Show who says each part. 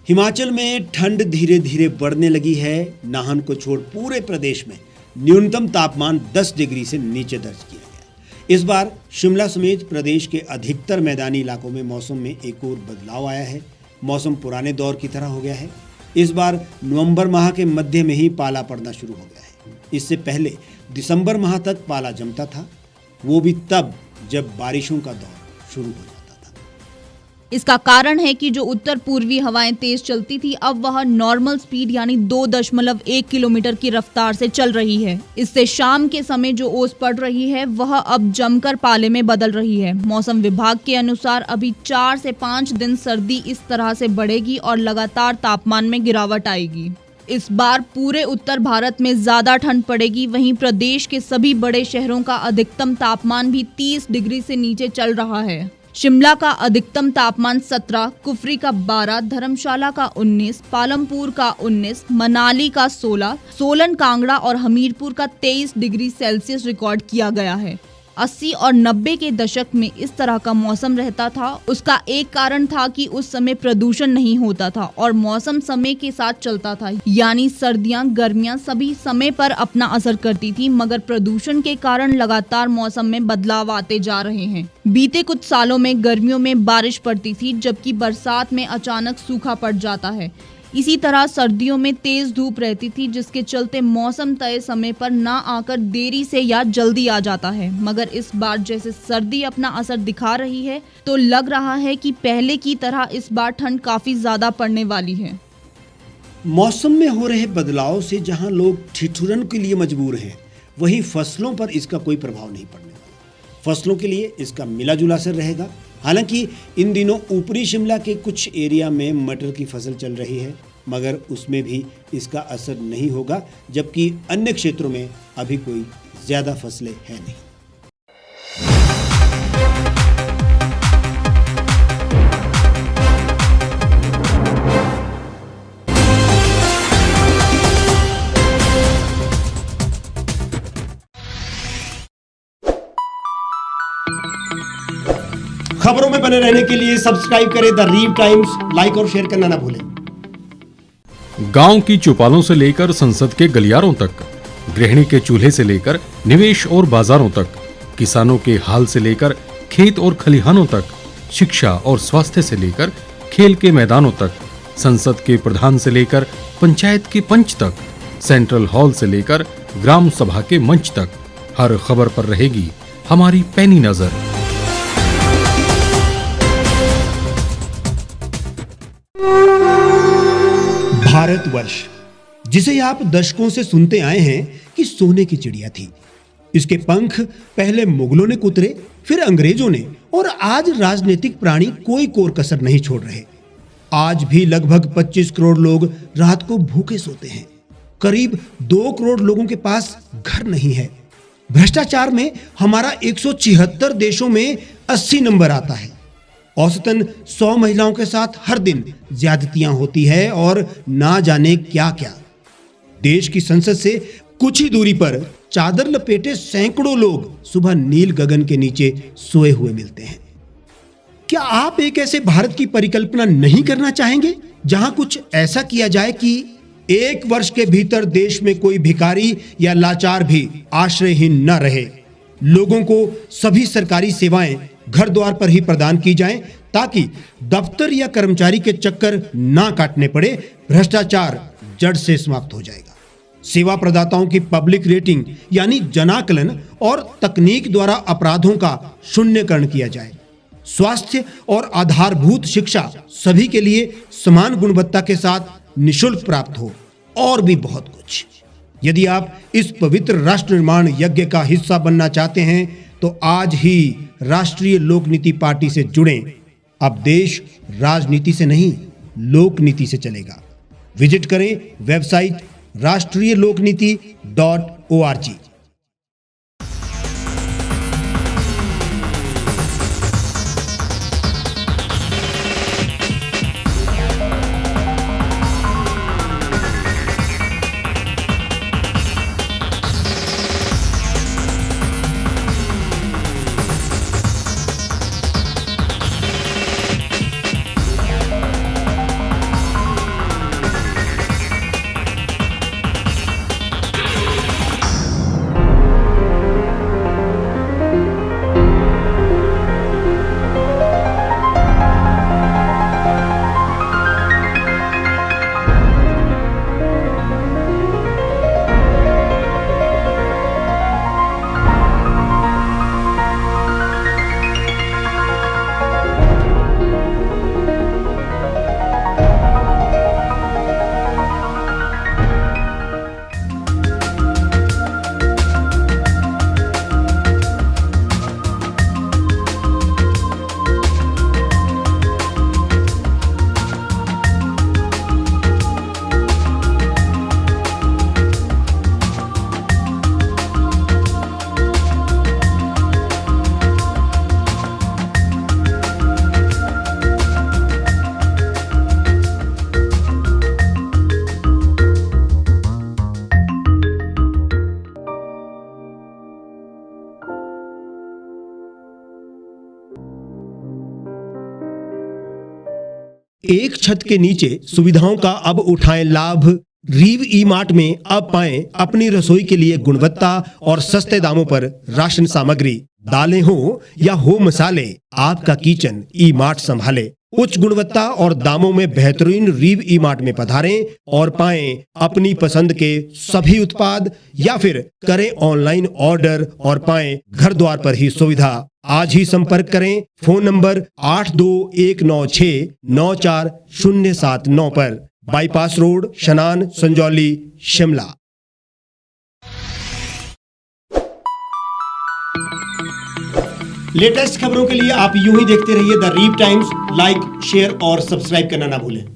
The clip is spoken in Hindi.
Speaker 1: हिमाचल में ठंड धीरे धीरे बढ़ने लगी है। नाहन को छोड़ पूरे प्रदेश में न्यूनतम तापमान 10 डिग्री से नीचे दर्ज किया गया। इस बार शिमला समेत प्रदेश के अधिकतर मैदानी इलाकों में मौसम में एक और बदलाव आया है। मौसम पुराने दौर की तरह हो गया है। इस बार नवंबर माह के मध्य में ही पाला पड़ना शुरू हो गया है। इससे पहले दिसंबर माह तक पाला जमता था, वो भी तब जब बारिशों का दौर शुरू हो जाता था।
Speaker 2: इसका कारण है कि जो उत्तर पूर्वी हवाएं तेज चलती थी, अब वह नॉर्मल स्पीड यानी 2.1 किलोमीटर की रफ्तार से चल रही है। इससे शाम के समय जो ओस पड़ रही है वह अब जमकर पाले में बदल रही है। मौसम विभाग के अनुसार अभी 4 से 5 दिन सर्दी इस तरह से बढ़ेगी और लगातार तापमान में गिरावट आएगी। इस बार पूरे उत्तर भारत में ज्यादा ठंड पड़ेगी। वहीं प्रदेश के सभी बड़े शहरों का अधिकतम तापमान भी 30 डिग्री से नीचे चल रहा है। शिमला का अधिकतम तापमान 17, कुफरी का 12, धर्मशाला का 19, पालमपुर का 19, मनाली का 16, सोलन, कांगड़ा और हमीरपुर का 23 डिग्री सेल्सियस रिकॉर्ड किया गया है। 80 और 90 के दशक में इस तरह का मौसम रहता था। उसका एक कारण था कि उस समय प्रदूषण नहीं होता था और मौसम समय के साथ चलता था, यानी सर्दियां, गर्मियां सभी समय पर अपना असर करती थी। मगर प्रदूषण के कारण लगातार मौसम में बदलाव आते जा रहे हैं। बीते कुछ सालों में गर्मियों में बारिश पड़ती थी, जबकि बरसात में अचानक सूखा पड़ जाता है। इसी तरह सर्दियों में तेज धूप रहती थी, जिसके चलते मौसम तय समय पर ना आकर देरी से या जल्दी आ जाता है। मगर इस बार जैसे सर्दी अपना असर दिखा रही है, तो लग रहा है कि पहले की तरह इस बार ठंड काफी ज्यादा पड़ने वाली है।
Speaker 1: मौसम में हो रहे बदलाव से जहां लोग ठिठुरन के लिए मजबूर हैं, वहीं फसलों पर इसका कोई प्रभाव नहीं पड़ने वाला। फसलों के लिए इसका मिला जुला असर रहेगा। हालांकि इन दिनों ऊपरी शिमला के कुछ एरिया में मटर की फसल चल रही है, मगर उसमें भी इसका असर नहीं होगा, जबकि अन्य क्षेत्रों में अभी कोई ज्यादा फसलें हैं नहीं। खबरों में बने रहने के लिए सब्सक्राइब करें द रीव टाइम्स, लाइक और शेयर करना ना भूलें।
Speaker 3: गांव की चौपालों से लेकर संसद के गलियारों तक, गृहिणी के चूल्हे से लेकर निवेश और बाजारों तक, किसानों के हाल से लेकर खेत और खलिहानों तक, शिक्षा और स्वास्थ्य से लेकर खेल के मैदानों तक, संसद के प्रधान से लेकर पंचायत के पंच तक, सेंट्रल हॉल से लेकर ग्राम सभा के मंच तक, हर खबर पर रहेगी हमारी पैनी नजर।
Speaker 1: भारतवर्ष, जिसे आप दशकों से सुनते आए हैं कि सोने की चिड़िया थी। इसके पंख पहले मुगलों ने कुतरे, फिर अंग्रेजों ने, और आज राजनीतिक प्राणी कोई कोर कसर नहीं छोड़ रहे। आज भी लगभग 25 करोड़ लोग रात को भूखे सोते हैं। करीब 2 करोड़ लोगों के पास घर नहीं है। भ्रष्टाचार में हमारा 176 देशों में 80 नंबर आता है। औसतन 100 महिलाओं के साथ हर दिन ज्यादतियां होती है और ना जाने क्या क्या। देश की संसद से कुछ ही दूरी पर चादर लपेटे सैकड़ों लोग सुबह नील गगन के नीचे सोए हुए मिलते हैं। क्या आप एक ऐसे भारत की परिकल्पना नहीं करना चाहेंगे जहां कुछ ऐसा किया जाए कि 1 वर्ष के भीतर देश में कोई भिखारी या लाचार भी आश्रयहीन न रहे? लोगों को सभी सरकारी सेवाएं घर द्वार पर ही प्रदान की जाएं, ताकि दफ्तर या कर्मचारी के चक्कर ना काटने पड़े। भ्रष्टाचार जड़ से समाप्त हो जाएगा। सेवा प्रदाताओं की पब्लिक रेटिंग यानी जनाकलन और तकनीक द्वारा अपराधों का शून्यकरण किया जाए। स्वास्थ्य और आधारभूत शिक्षा सभी के लिए समान गुणवत्ता के साथ निःशुल्क प्राप्त हो, और भी बहुत कुछ। यदि आप इस पवित्र राष्ट्र निर्माण यज्ञ का हिस्सा बनना चाहते हैं तो आज ही राष्ट्रीय लोक नीति पार्टी से जुड़ें। अब देश राजनीति से नहीं, लोक नीति से चलेगा। विजिट करें वेबसाइट rashtriyalokniti.org। एक छत के नीचे सुविधाओं का अब उठाएं लाभ। रीव ई मार्ट में अब पाएं अपनी रसोई के लिए गुणवत्ता और सस्ते दामों पर राशन सामग्री। दालें हो या हो मसाले, आपका किचन ई मार्ट संभाले। उच्च गुणवत्ता और दामों में बेहतरीन रीव ई मार्ट में पधारें और पाएं अपनी पसंद के सभी उत्पाद, या फिर करें ऑनलाइन ऑर्डर और पाएं घर द्वार पर ही सुविधा। आज ही संपर्क करें फोन नंबर 8219694079 पर, बाईपास रोड, शनान, संजौली, शिमला। लेटेस्ट खबरों के लिए आप यूं ही देखते रहिए द रीव टाइम्स। लाइक, शेयर और सब्सक्राइब करना ना भूलें।